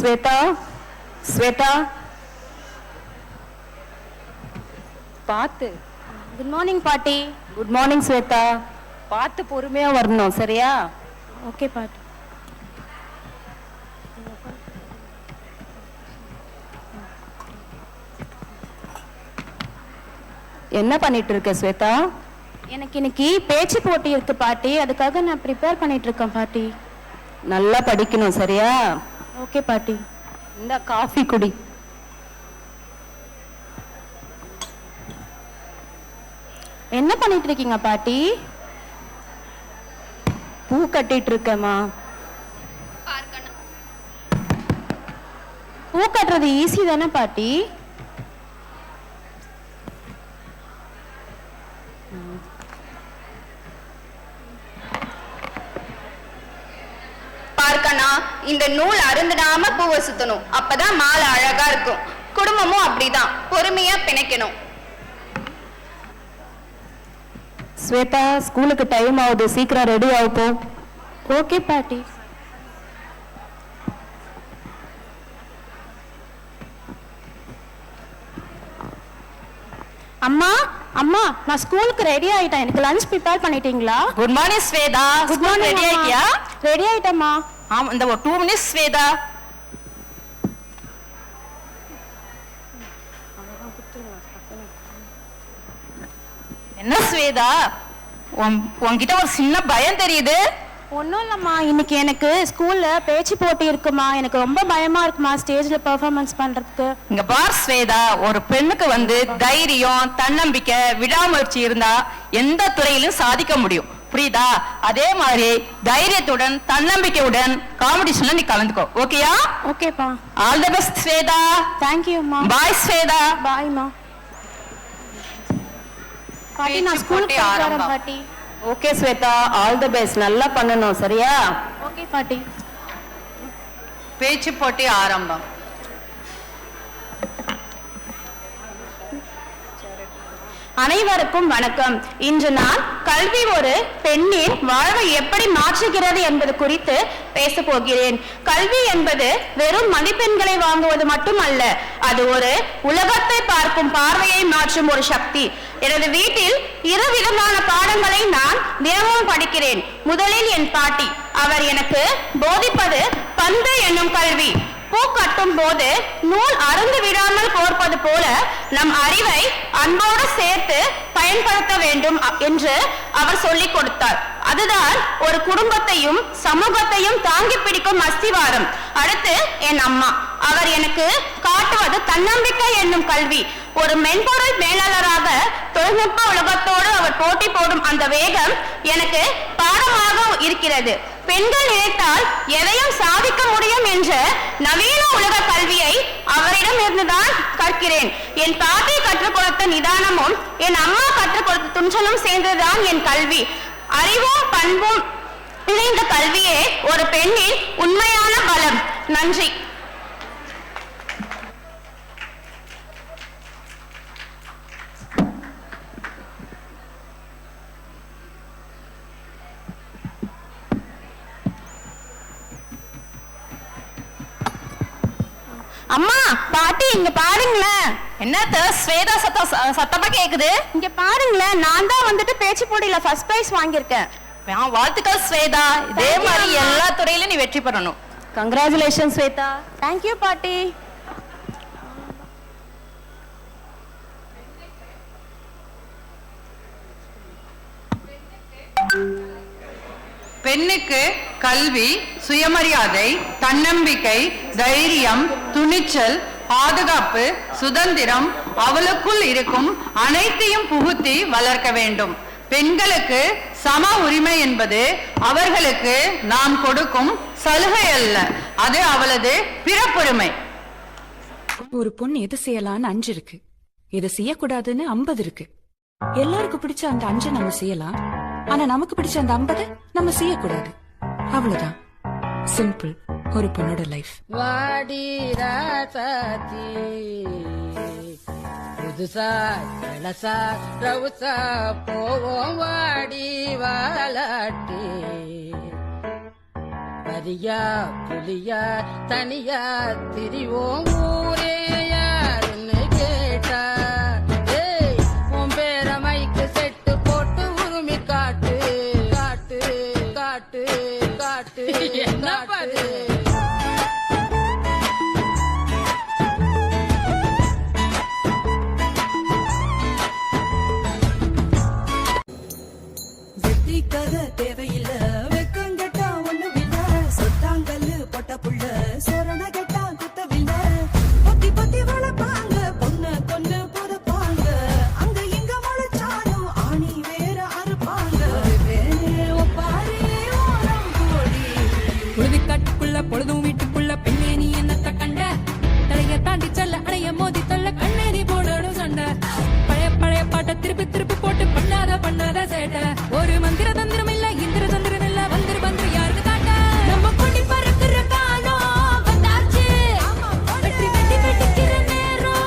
ஸ்வேதா, ஸ்வேதா பாத்து. Good morning பாட்டி. Good morning Shweta. பார்த்து பொறுமையா வரணும், சரியா? ஓகே பாட்டி. என்ன பண்ணிட்டு இருக்க ஸ்வேதா? எனக்கு இன்னைக்கு பேச்சு போட்டி இருக்கு பாட்டி, அதுக்காக நான் ப்ரிப்பேர் பண்ணிட்டு இருக்கேன் பாட்டி. நல்லா படிக்கணும், சரியா? ஓகே பாட்டி. இந்த காஃபி குடி. என்ன பண்ணிட்டு இருக்கீங்க பாட்டி? பூ கட்டிட்டு இருக்கேம்மா. பூ கட்டுறது ஈஸி தானே பாட்டி? பார்க்கனா, இந்த நூல் அருந்துடாம பூவை சுத்தணும், அப்பதான் மாலை அழகா இருக்கும். குடும்பமும் அப்படிதான், பொறுமையா பிணைக்கணும். ஸ்வேதா, ஸ்கூலுக்கு டைம் ஆகுது, சீக்கிரம் ரெடி ஆகுப்போ. ஓகே பாட்டி. அம்மா, அம்மா, நான் ஸ்கூலுக்கு ரெடி ஆயிட்டேன். எனக்கு லஞ்ச் ப்ரிப்பேர் பண்ணிட்டீங்களா? Good morning Shweta. Good morning. Ready ஆயிட்டியா? ரெடி ஆயிட்டேம்மா. ஆமா, இந்த 2 minutes ஸ்வேதா. என்ன ஸ்வேதா, உன்கிட்ட ஒரு சின்ன பயம் தெரியுது. ஒன்றும் இல்லைம்மா, இன்னைக்கு எனக்கு ஸ்கூல்ல பேச்சு போட்டி இருக்குமா, எனக்கு ரொம்ப பயமா இருக்குமா ஸ்டேஜ்ல பெர்ஃபார்மன்ஸ் பண்றதுக்கு. இங்க பார் ஸ்வேதா, ஒரு பெண்ணுக்கு தைரியம், தன்னம்பிக்கை, விடாமுயற்சி இருந்தா எந்த துறையிலும் சாதிக்க முடியும், புரியுதா? அதே மாதிரி தைரியத்துடன் தன்னம்பிக்கையுடன் காம்படிஷன்ல நீ கலந்துக்கோ, ஓகேயா? ஓகேப்பா. All the best Shweta. தேங்க்யூம்மா. பாய் ஸ்வேதா. பாய்மா. பாட்டி, நான் ஸ்கூலுக்கு வரேன் பாட்டி. Okay Shweta, all the best. நல்லா பண்ணணும், சரியா? ஓகே பாட்டி. பேச்சு போட்டி ஆரம்பம். அனைவருக்கும் வணக்கம். இன்று நான் கல்வி ஒரு பெண்ணின் வாழ்வை எப்படி மாற்றுகிறது என்பது குறித்து பேச போகிறேன். கல்வி என்பது வெறும் மதிப்பெண்களை வாங்குவது மட்டுமல்ல, அது ஒரு உலகத்தை பார்க்கும் பார்வையை மாற்றும் ஒரு சக்தி. எனது வீட்டில் 2 விதமான பாடங்களை நான் தினமும் படிக்கிறேன். முதலில் என் பாட்டி, அவர் எனக்கு போதிப்பது பந்து என்னும் கல்வி. பூ கட்டும் போது நூல் அருந்து விடாமல் கோர்ப்பது போல நம் அறிவை அன்போடு சேர்த்து பயன்படுத்த வேண்டும் என்று அவர் சொல்லிக் கொடுத்தார். அதுதான் ஒரு குடும்பத்தையும் சமூகத்தையும் தாங்கி பிடிக்கும் அஸ்திவாரம். அடுத்து என் அம்மா, அவர் எனக்கு காட்டுவது தன்னம்பிக்கை என்னும் கல்வி. ஒரு மென்பொருள் மேலாளராக தொழில்நுட்ப உலகத்தோடு அவர் போட்டி போடும் அந்த வேகம் எனக்கு பாடமாக இருக்கிறது. பெண்கள் நினைத்தால் எதையும் சாதிக்க முடியும் என்ற நவீன உலக கல்வியை அவரிடம் இருந்துதான் கற்கிறேன். என் பாட்டி கற்றுக் கொடுத்த நிதானமும் என் அம்மா கற்றுக் கொடுத்த துணிச்சலும் சேர்ந்ததுதான் என் கல்வி. அறிவும் பண்பும் இணைந்த கல்வியே ஒரு பெண்ணின் உண்மையான பலம். நன்றி. அம்மா, பாட்டி, இங்க பாருங்களேன். என்னத்த ஸ்வேதா சத்தமா கேக்குது? இங்க பாருங்களேன், நான் தான் பேச்சு போட்டியில ஃபர்ஸ்ட் பிரைஸ் வாங்கியிருக்கேன். வாழ்த்துக்கள் ஸ்வேதா. இதே மாதிரி எல்லா துறையிலும் நீ வெற்றி பெறணும். கங்க்ராச்சுலேஷன் ஸ்வேதா. தேங்க்யூ பாட்டி. பெண்ணுக்கு கல்வி, சுயமரியாதை, தன்னம்பிக்கை, தைரியம், துணிச்சல், பாதுகாப்பு, சுதந்திரம் அவளுக்குள் இருக்கும் அனைத்தையும் புகுத்தி வளர்க்க வேண்டும். பெண்களுக்கு சம உரிமை என்பது அவர்களுக்கு நாம் கொடுக்கும் சலுகை அல்ல, அது அவளது பிறப்புரிமை. ஒரு பொண்ணு எது செய்யலான்னு 5 இருக்கு, எது செய்யக்கூடாதுன்னு 50 இருக்கு. எல்லாருக்கும் பிடிச்ச அந்த 5 நம்ம செய்யலாம், ஆனா நமக்கு பிடிச்ச அந்த 50 நம்ம செய்யக்கூடாது. அவ்வளவுதான். சிம்பிள் ஒரு பொண்ணோட லைஃப். வாடி ராசாத்தி புதுசா இளசா ரவுசா போவோம் வாடி வாலாட்டி நரியா புலியா தனியா திரிவோம்